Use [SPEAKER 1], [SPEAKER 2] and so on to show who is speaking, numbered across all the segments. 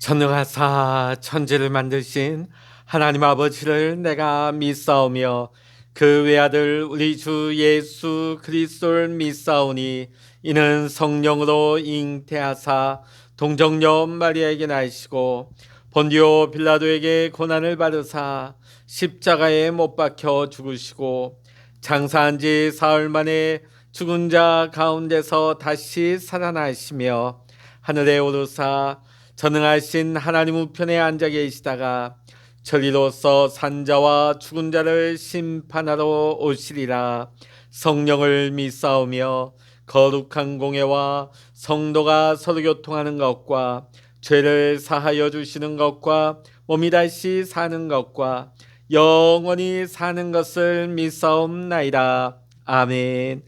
[SPEAKER 1] 전능하사 천지를 만드신 하나님 아버지를 내가 믿사오며 그 외아들 우리 주 예수 그리스도를 믿사오니 이는 성령으로 잉태하사 동정녀 마리아에게 나시고 본디오 빌라도에게 고난을 받으사 십자가에 못 박혀 죽으시고 장사한 지 사흘 만에 죽은 자 가운데서 다시 살아나시며 하늘에 오르사 전능하신 하나님 우편에 앉아 계시다가 천리로서 산자와 죽은 자를 심판하러 오시리라. 성령을 믿사오며 거룩한 공예와 성도가 서로 교통하는 것과 죄를 사하여 주시는 것과 몸이 다시 사는 것과 영원히 사는 것을 믿사옵나이다. 아멘.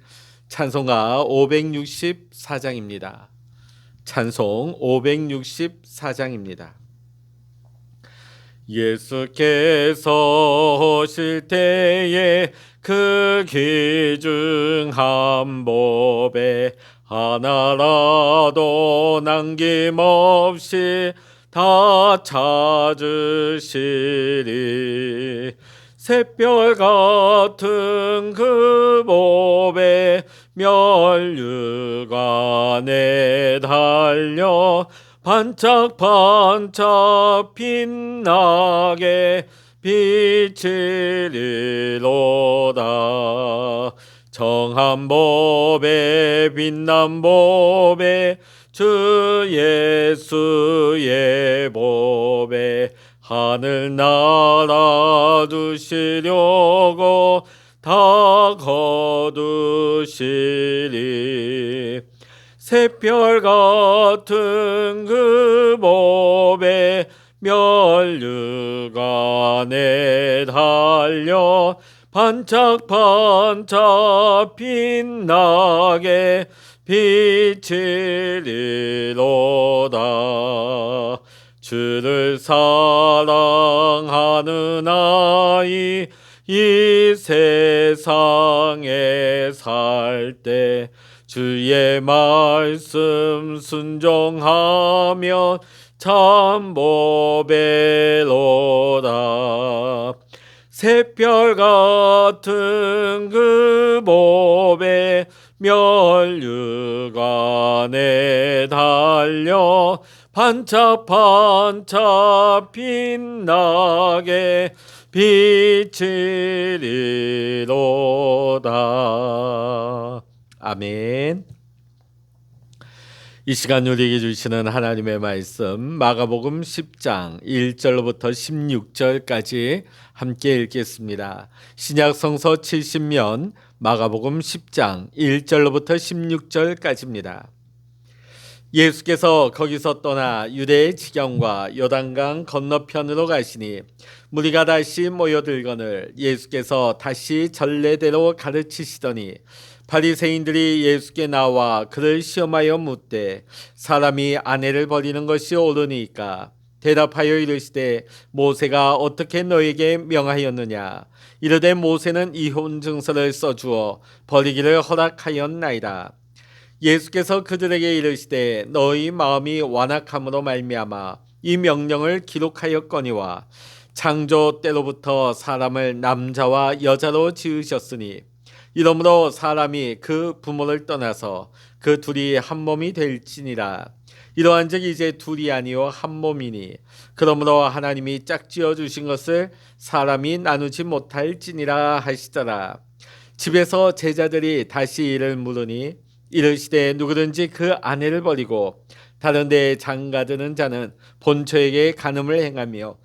[SPEAKER 1] 찬송가 564장입니다. 찬송 564장입니다. 예수께서 오실 때에 그 귀중한 법에 하나라도 남김없이 다 찾으시리. 샛별 같은 그 법에 멸류관에 달려 반짝반짝 빛나게 비치리로다. 정한 법에 빛난 법에 주 예수의 법에 하늘나라 두시려고 다 거두시리. 샛별 같은 그 법에 멸류관에 달려 반짝반짝 빛나게 비치리로다. 주를 사랑하는 아이 이 세상에 살 때 주의 말씀 순종하면 참 보배로다. 샛별 같은 그 법에 멸류관에 달려 반짝반짝 빛나게 비치리로다. 아멘. 이 시간 우리에게 주시는 하나님의 말씀 마가복음 10장 1절로부터 16절까지 함께 읽겠습니다. 신약성서 70면 마가복음 10장 1절로부터 16절까지입니다. 예수께서 거기서 떠나 유대의 지경과 요단강 건너편으로 가시니 무리가 다시 모여들거늘 예수께서 다시 전례대로 가르치시더니 바리새인들이 예수께 나와 그를 시험하여 묻되 사람이 아내를 버리는 것이 옳으니까 대답하여 이르시되 모세가 어떻게 너에게 명하였느냐. 이르되 모세는 이혼 증서를 써주어 버리기를 허락하였나이다. 예수께서 그들에게 이르시되 너희 마음이 완악함으로 말미암아 이 명령을 기록하였거니와 창조 때로부터 사람을 남자와 여자로 지으셨으니 이러므로 사람이 그 부모를 떠나서 그 둘이 한 몸이 될지니라. 이러한즉 이제 둘이 아니요 한 몸이니 그러므로 하나님이 짝지어 주신 것을 사람이 나누지 못할지니라 하시더라. 집에서 제자들이 다시 이를 물으니 이르시되 누구든지 그 아내를 버리고 다른 데에 장가드는 자는 본처에게 간음을 행하며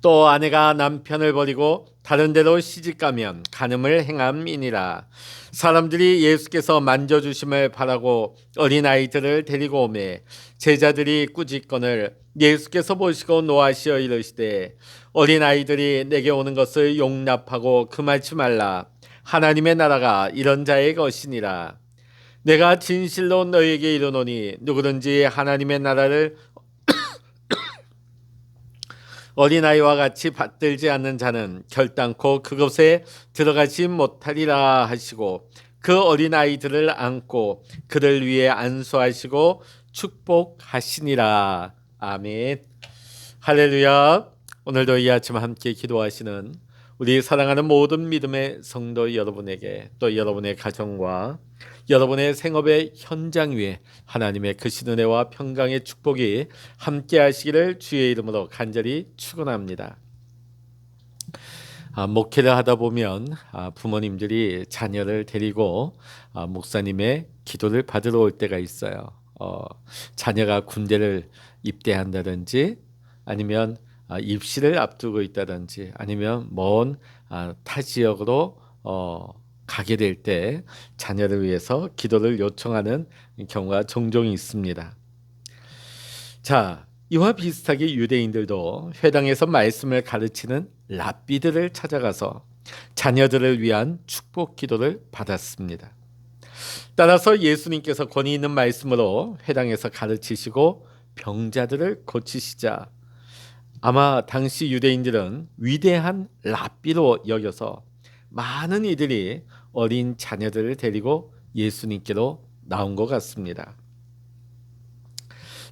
[SPEAKER 1] 또 아내가 남편을 버리고 다른 데로 시집가면 간음을 행함이니라. 사람들이 예수께서 만져주심을 바라고 어린아이들을 데리고 오매 제자들이 꾸짖거늘 예수께서 보시고 노하시어 이르시되 어린아이들이 내게 오는 것을 용납하고 금하지 말라. 하나님의 나라가 이런 자의 것이니라. 내가 진실로 너희에게 이르노니 누구든지 하나님의 나라를 어린아이와 같이 받들지 않는 자는 결단코 그곳에 들어가지 못하리라 하시고 그 어린아이들을 안고 그들 위에 안수하시고 축복하시니라. 아멘. 할렐루야. 오늘도 이 아침 함께 기도하시는 우리 사랑하는 모든 믿음의 성도 여러분에게, 또 여러분의 가정과 여러분의 생업의 현장 위에 하나님의 크신 은혜와 평강의 축복이 함께 하시기를 주의 이름으로 간절히 축원합니다. 목회를 하다 보면 부모님들이 자녀를 데리고 목사님의 기도를 받으러 올 때가 있어요. 자녀가 군대를 입대한다든지, 아니면 입시를 앞두고 있다든지, 아니면 먼 타 지역으로 가게 될 때 자녀를 위해서 기도를 요청하는 경우가 종종 있습니다. 자, 이와 비슷하게 유대인들도 회당에서 말씀을 가르치는 랍비들을 찾아가서 자녀들을 위한 축복 기도를 받았습니다. 따라서 예수님께서 권위 있는 말씀으로 회당에서 가르치시고 병자들을 고치시자 아마 당시 유대인들은 위대한 랍비로 여겨서 많은 이들이 어린 자녀들을 데리고 예수님께로 나온 것 같습니다.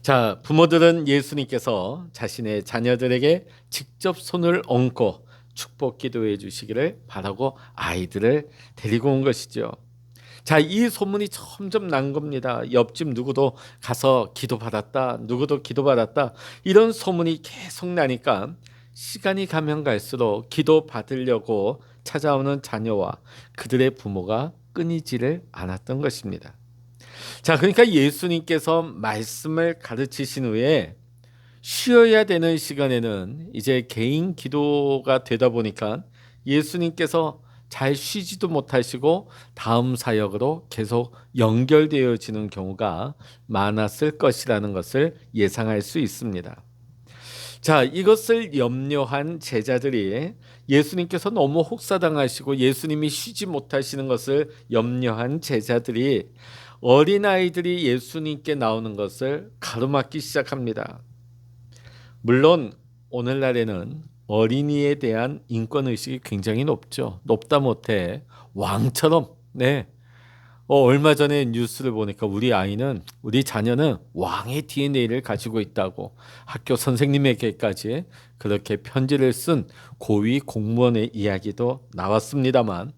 [SPEAKER 1] 자, 부모들은 예수님께서 자신의 자녀들에게 직접 손을 얹고 축복 기도해 주시기를 바라고 아이들을 데리고 온 것이죠. 자, 이 소문이 점점 난 겁니다. 옆집 누구도 가서 기도받았다, 누구도 기도받았다, 이런 소문이 계속 나니까 시간이 가면 갈수록 기도받으려고 찾아오는 자녀와 그들의 부모가 끊이지를 않았던 것입니다. 자, 그러니까 예수님께서 말씀을 가르치신 후에 쉬어야 되는 시간에는 이제 개인 기도가 되다 보니까 예수님께서 잘 쉬지도 못하시고 다음 사역으로 계속 연결되어지는 경우가 많았을 것이라는 것을 예상할 수 있습니다. 자, 이것을 염려한 제자들이 예수님께서 너무 혹사당하시고 예수님이 쉬지 못하시는 것을 염려한 제자들이 어린아이들이 예수님께 나오는 것을 가로막기 시작합니다. 물론 오늘날에는 어린이에 대한 인권의식이 굉장히 높죠. 높다 못해 왕처럼, 얼마 전에 뉴스를 보니까 우리 자녀는 왕의 DNA를 가지고 있다고 학교 선생님에게까지 그렇게 편지를 쓴 고위 공무원의 이야기도 나왔습니다만,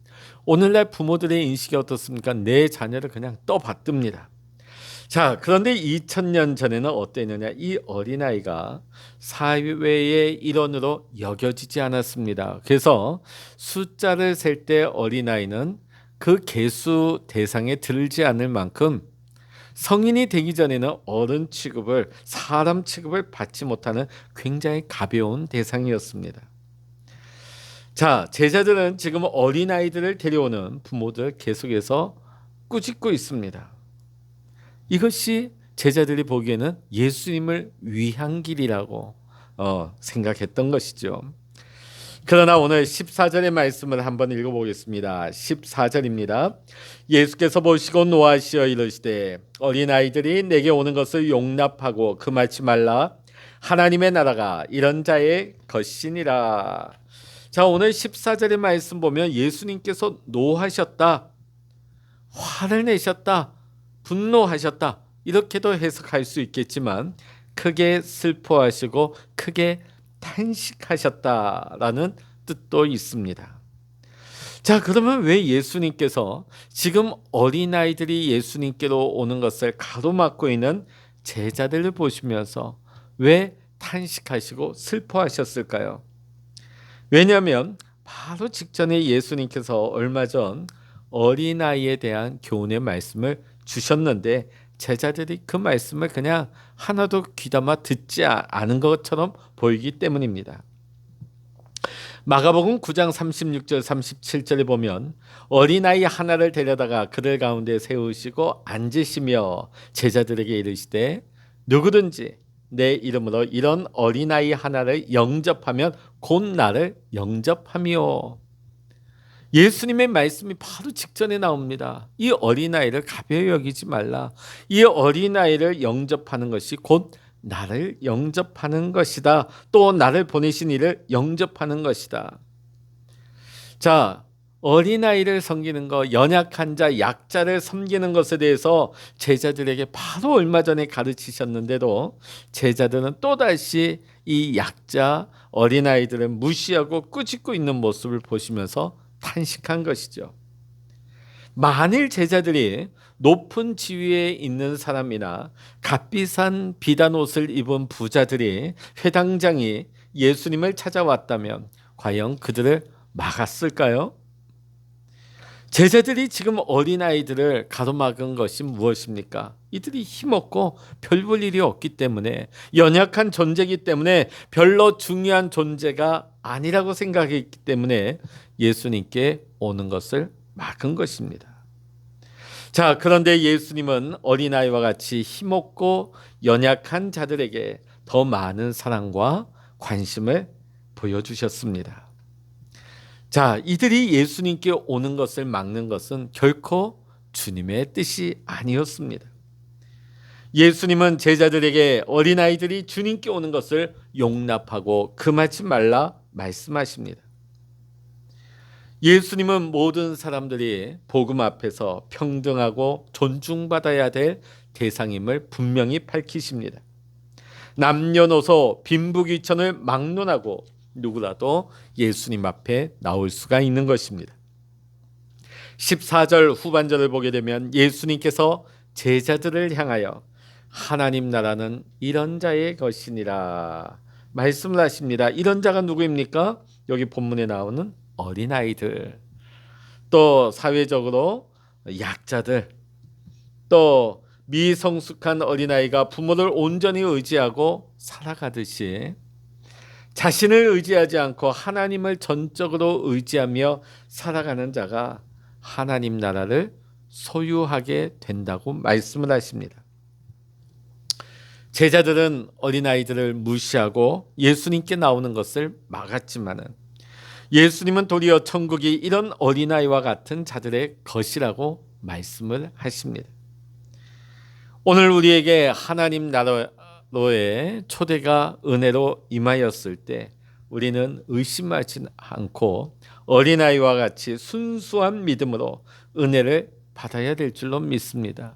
[SPEAKER 1] 오늘날 부모들의 인식이 어떻습니까? 내 자녀를 그냥 떠받듭니다. 자, 그런데 2000년 전에는 어땠느냐? 이 어린아이가 사회의 일원으로 여겨지지 않았습니다. 그래서 숫자를 셀 때 어린아이는 그 계수 대상에 들지 않을 만큼 성인이 되기 전에는 어른 취급을, 사람 취급을 받지 못하는 굉장히 가벼운 대상이었습니다. 자, 제자들은 지금 어린아이들을 데려오는 부모들 계속해서 꾸짖고 있습니다. 이것이 제자들이 보기에는 예수님을 위한 길이라고 생각했던 것이죠. 그러나 오늘 14절의 말씀을 한번 읽어보겠습니다. 14절입니다. 예수께서 보시고 노하시어 이르시되 어린아이들이 내게 오는 것을 용납하고 금하지 말라. 하나님의 나라가 이런 자의 것이니라. 자, 오늘 14절의 말씀 보면 예수님께서 노하셨다, 화를 내셨다, 분노하셨다, 이렇게도 해석할 수 있겠지만 크게 슬퍼하시고 크게 탄식하셨다라는 뜻도 있습니다. 자, 그러면 왜 예수님께서 지금 어린아이들이 예수님께로 오는 것을 가로막고 있는 제자들을 보시면서 왜 탄식하시고 슬퍼하셨을까요? 왜냐하면 바로 직전에 예수님께서 얼마 전 어린아이에 대한 교훈의 말씀을 주셨는데 제자들이 그 말씀을 그냥 하나도 귀담아 듣지 않은 것처럼 보이기 때문입니다. 마가복음 9장 36절 37절에 보면 어린아이 하나를 데려다가 그들 가운데 세우시고 앉으시며 제자들에게 이르시되 누구든지 내 이름으로 이런 어린아이 하나를 영접하면 곧 나를 영접하며. 예수님의 말씀이 바로 직전에 나옵니다. 이 어린아이를 가벼이 여기지 말라. 이 어린아이를 영접하는 것이 곧 나를 영접하는 것이다. 또 나를 보내신 이를 영접하는 것이다. 자, 어린아이를 섬기는 것, 연약한 자, 약자를 섬기는 것에 대해서 제자들에게 바로 얼마 전에 가르치셨는데도 제자들은 또다시 이 약자, 어린아이들을 무시하고 꾸짖고 있는 모습을 보시면서 탄식한 것이죠. 만일 제자들이 높은 지위에 있는 사람이나 값비싼 비단 옷을 입은 부자들이 회당장이 예수님을 찾아왔다면 과연 그들을 막았을까요? 제자들이 지금 어린아이들을 가로막은 것이 무엇입니까? 이들이 힘없고 별 볼 일이 없기 때문에, 연약한 존재이기 때문에, 별로 중요한 존재가 아니라고 생각했기 때문에 예수님께 오는 것을 막은 것입니다. 자, 그런데 예수님은 어린아이와 같이 힘없고 연약한 자들에게 더 많은 사랑과 관심을 보여주셨습니다. 자, 이들이 예수님께 오는 것을 막는 것은 결코 주님의 뜻이 아니었습니다. 예수님은 제자들에게 어린아이들이 주님께 오는 것을 용납하고 금하지 말라 말씀하십니다. 예수님은 모든 사람들이 복음 앞에서 평등하고 존중받아야 될 대상임을 분명히 밝히십니다. 남녀노소 빈부귀천을 막론하고 누구라도 예수님 앞에 나올 수가 있는 것입니다. 14절 후반절을 보게 되면 예수님께서 제자들을 향하여 하나님 나라는 이런 자의 것이니라 말씀을 하십니다. 이런 자가 누구입니까? 여기 본문에 나오는 어린아이들, 또 사회적으로 약자들, 또 미성숙한 어린아이가 부모를 온전히 의지하고 살아가듯이 자신을 의지하지 않고 하나님을 전적으로 의지하며 살아가는 자가 하나님 나라를 소유하게 된다고 말씀을 하십니다. 제자들은 어린아이들을 무시하고 예수님께 나오는 것을 막았지만은 예수님은 도리어 천국이 이런 어린아이와 같은 자들의 것이라고 말씀을 하십니다. 오늘 우리에게 하나님 나라로의 초대가 은혜로 임하였을 때 우리는 의심하지 않고 어린아이와 같이 순수한 믿음으로 은혜를 받아야 될 줄로 믿습니다.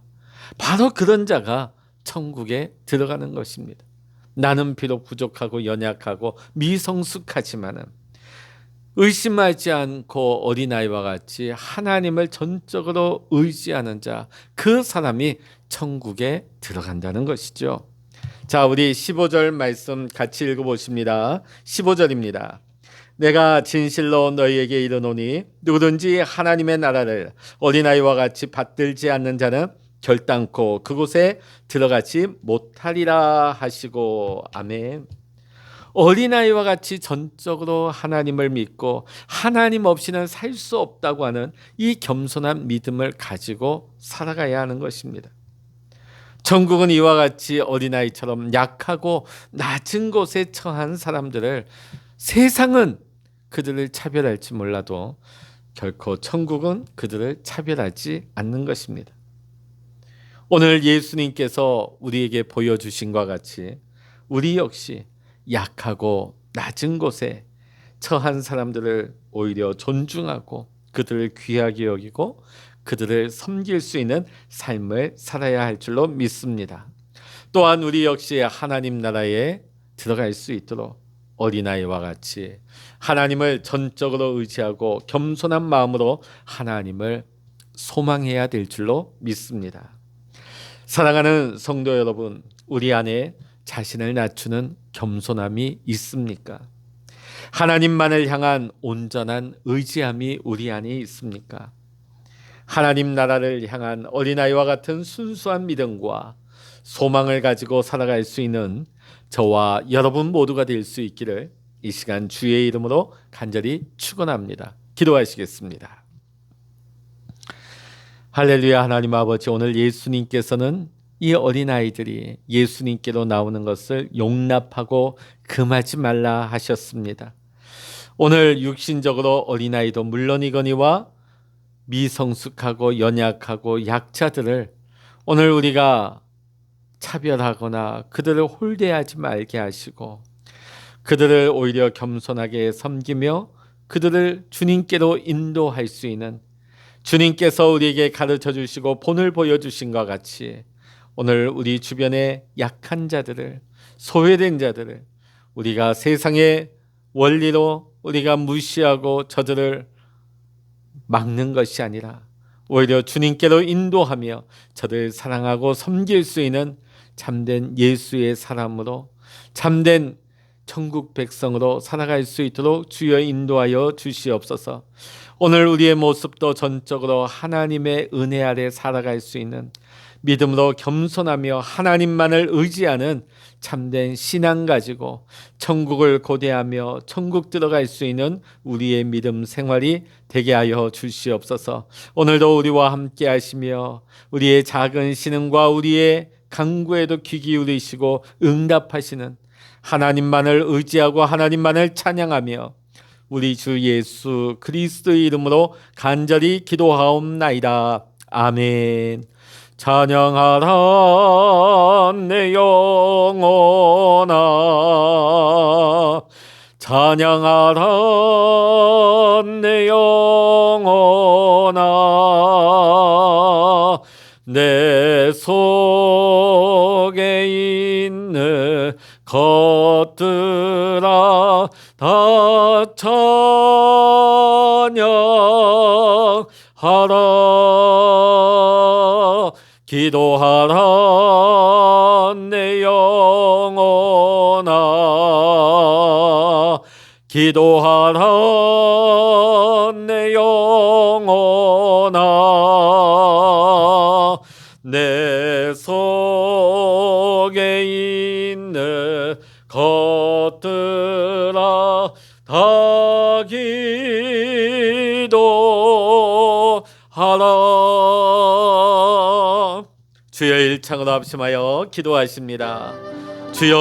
[SPEAKER 1] 바로 그런 자가 천국에 들어가는 것입니다. 나는 비록 부족하고 연약하고 미성숙하지만은 의심하지 않고 어린아이와 같이 하나님을 전적으로 의지하는 자, 그 사람이 천국에 들어간다는 것이죠. 자, 우리 15절 말씀 같이 읽어보십니다. 15절입니다. 내가 진실로 너희에게 이르노니 누구든지 하나님의 나라를 어린아이와 같이 받들지 않는 자는 결단코 그곳에 들어가지 못하리라 하시고. 아멘. 어린아이와 같이 전적으로 하나님을 믿고 하나님 없이는 살 수 없다고 하는 이 겸손한 믿음을 가지고 살아가야 하는 것입니다. 천국은 이와 같이 어린아이처럼 약하고 낮은 곳에 처한 사람들을, 세상은 그들을 차별할지 몰라도 결코 천국은 그들을 차별하지 않는 것입니다. 오늘 예수님께서 우리에게 보여주신 것과 같이 우리 역시 약하고 낮은 곳에 처한 사람들을 오히려 존중하고 그들을 귀하게 여기고 그들을 섬길 수 있는 삶을 살아야 할 줄로 믿습니다. 또한 우리 역시 하나님 나라에 들어갈 수 있도록 어린아이와 같이 하나님을 전적으로 의지하고 겸손한 마음으로 하나님을 소망해야 될 줄로 믿습니다. 사랑하는 성도 여러분, 우리 안에 자신을 낮추는 겸손함이 있습니까? 하나님만을 향한 온전한 의지함이 우리 안에 있습니까? 하나님 나라를 향한 어린아이와 같은 순수한 믿음과 소망을 가지고 살아갈 수 있는 저와 여러분 모두가 될 수 있기를 이 시간 주의 이름으로 간절히 축원합니다. 기도하시겠습니다. 할렐루야. 하나님 아버지, 오늘 예수님께서는 이 어린아이들이 예수님께로 나오는 것을 용납하고 금하지 말라 하셨습니다. 오늘 육신적으로 어린아이도 물론이거니와 미성숙하고 연약하고 약자들을 오늘 우리가 차별하거나 그들을 홀대하지 말게 하시고 그들을 오히려 겸손하게 섬기며 그들을 주님께로 인도할 수 있는, 주님께서 우리에게 가르쳐 주시고 본을 보여주신 것 같이 오늘 우리 주변의 약한 자들을, 소외된 자들을 우리가 세상의 원리로 우리가 무시하고 저들을 막는 것이 아니라 오히려 주님께로 인도하며 저들 사랑하고 섬길 수 있는 참된 예수의 사람으로, 참된 천국 백성으로 살아갈 수 있도록 주여 인도하여 주시옵소서. 오늘 우리의 모습도 전적으로 하나님의 은혜 아래 살아갈 수 있는, 믿음으로 겸손하며 하나님만을 의지하는 참된 신앙 가지고 천국을 고대하며 천국 들어갈 수 있는 우리의 믿음 생활이 되게 하여 주시옵소서. 오늘도 우리와 함께 하시며 우리의 작은 신음과 우리의 간구에도 귀 기울이시고 응답하시는 하나님만을 의지하고 하나님만을 찬양하며 우리 주 예수 그리스도의 이름으로 간절히 기도하옵나이다. 아멘. 찬양하라 내 영혼아, 찬양하라 내 영혼아, 내 속에 있는 것들아 다 찬양하라. 기도하라 내 영혼아, 기도하라 내 영혼아, 내 속에 있는 것들아 다 기도하라. 주여 일창으로 합심하여 기도하십니다. 주여